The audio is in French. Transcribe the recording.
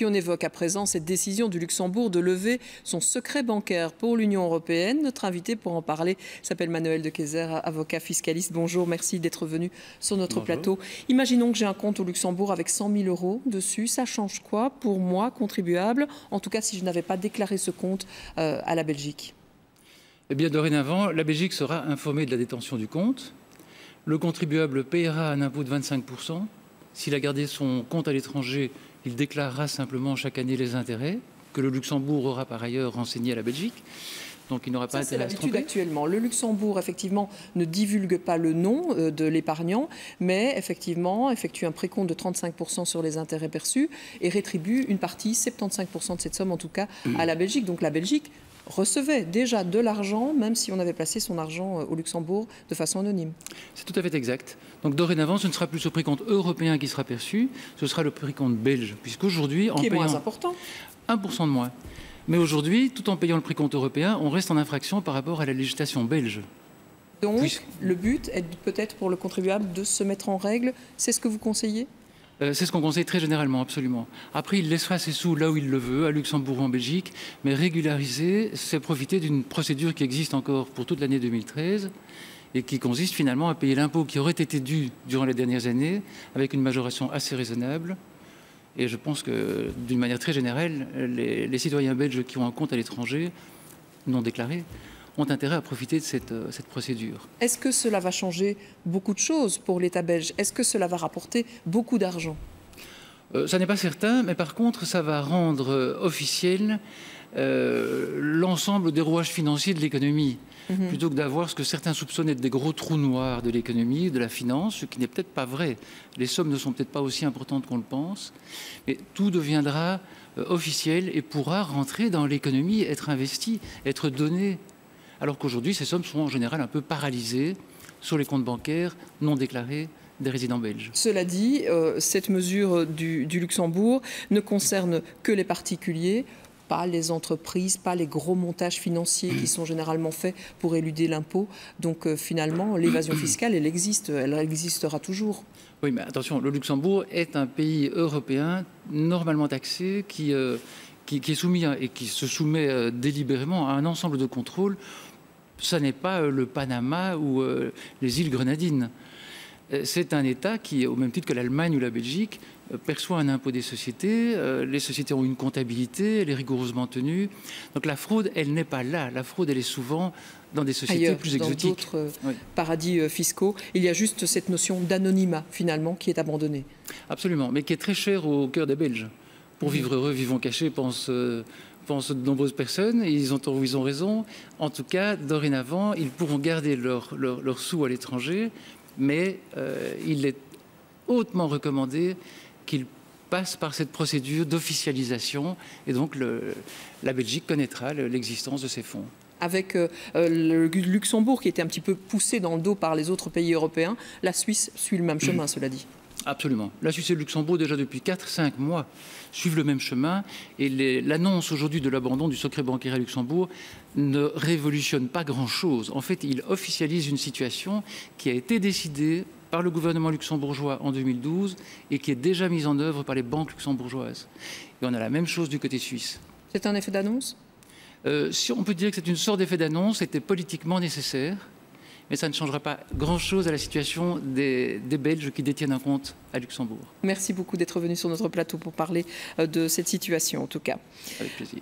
puis on évoque à présent cette décision du Luxembourg de lever son secret bancaire pour l'Union européenne. Notre invité pour en parler s'appelle Manuel de Keyser, avocat fiscaliste. Bonjour, merci d'être venu sur notre plateau. Imaginons que j'ai un compte au Luxembourg avec 100 000 € dessus. Ça change quoi pour moi, contribuable, en tout cas si je n'avais pas déclaré ce compte à la Belgique? Eh bien, dorénavant, la Belgique sera informée de la détention du compte. Le contribuable payera un impôt de 25%. S'il a gardé son compte à l'étranger, il déclarera simplement chaque année les intérêts que le Luxembourg aura par ailleurs renseignés à la Belgique. Donc il n'aura pas intérêt à se tromper. C'est l'habitude actuellement. Le Luxembourg, effectivement, ne divulgue pas le nom de l'épargnant, mais effectivement effectue un précompte de 35% sur les intérêts perçus et rétribue une partie, 75% de cette somme en tout cas, à la Belgique. Donc la Belgique recevait déjà de l'argent, même si on avait placé son argent au Luxembourg de façon anonyme. C'est tout à fait exact. Donc dorénavant, ce ne sera plus ce précompte européen qui sera perçu, ce sera le précompte belge, puisqu'aujourd'hui, en payant... Qui est moins important. 1% de moins. Mais aujourd'hui, tout en payant le précompte européen, on reste en infraction par rapport à la législation belge. Donc, le but est peut-être pour le contribuable de se mettre en règle. C'est ce que vous conseillez ? C'est ce qu'on conseille très généralement, absolument. Après, il laissera ses sous là où il le veut, à Luxembourg ou en Belgique, mais régulariser, c'est profiter d'une procédure qui existe encore pour toute l'année 2013 et qui consiste finalement à payer l'impôt qui aurait été dû durant les dernières années avec une majoration assez raisonnable. Et je pense que, d'une manière très générale, les citoyens belges qui ont un compte à l'étranger non déclaré ont intérêt à profiter de cette procédure. Est-ce que cela va changer beaucoup de choses pour l'État belge? Est-ce que cela va rapporter beaucoup d'argent? Ça n'est pas certain, mais par contre, ça va rendre officiel l'ensemble des rouages financiers de l'économie. Plutôt que d'avoir ce que certains soupçonnent être des gros trous noirs de l'économie, de la finance, ce qui n'est peut-être pas vrai. Les sommes ne sont peut-être pas aussi importantes qu'on le pense, mais tout deviendra officiel et pourra rentrer dans l'économie, être investi, être donné. Alors qu'aujourd'hui, ces sommes sont en général un peu paralysées sur les comptes bancaires non déclarés des résidents belges. Cela dit, cette mesure du Luxembourg ne concerne que les particuliers, pas les entreprises, pas les gros montages financiers qui sont généralement faits pour éluder l'impôt. Donc finalement, l'évasion fiscale, elle existe, elle existera toujours. Oui, mais attention, le Luxembourg est un pays européen normalement taxé qui est soumis et qui se soumet délibérément à un ensemble de contrôles. Ça n'est pas le Panama ou les îles Grenadines. C'est un État qui, au même titre que l'Allemagne ou la Belgique, perçoit un impôt des sociétés. Les sociétés ont une comptabilité, elle est rigoureusement tenue. Donc la fraude, elle n'est pas là. La fraude, elle est souvent dans des sociétés ailleurs, plus exotiques. Dans d'autres paradis fiscaux. Il y a juste cette notion d'anonymat, finalement, qui est abandonnée. Absolument, mais qui est très chère au cœur des Belges. Pour vivre heureux, vivons cachés, pensent de nombreuses personnes, et ils ont raison. En tout cas, dorénavant, ils pourront garder leurs sous à l'étranger, mais il est hautement recommandé qu'ils passent par cette procédure d'officialisation, et donc la Belgique connaîtra l'existence de ces fonds. Avec le Luxembourg qui était un petit peu poussé dans le dos par les autres pays européens, la Suisse suit le même chemin, cela dit. Absolument. La Suisse et le Luxembourg, déjà depuis 4-5 mois, suivent le même chemin. Et l'annonce aujourd'hui de l'abandon du secret bancaire à Luxembourg ne révolutionne pas grand-chose. En fait, il officialise une situation qui a été décidée par le gouvernement luxembourgeois en 2012 et qui est déjà mise en œuvre par les banques luxembourgeoises. Et on a la même chose du côté suisse. C'est un effet d'annonce ? Si on peut dire que c'est une sorte d'effet d'annonce, c'était politiquement nécessaire. Mais ça ne changera pas grand-chose à la situation des Belges qui détiennent un compte à Luxembourg. Merci beaucoup d'être venu sur notre plateau pour parler de cette situation, en tout cas. Avec plaisir.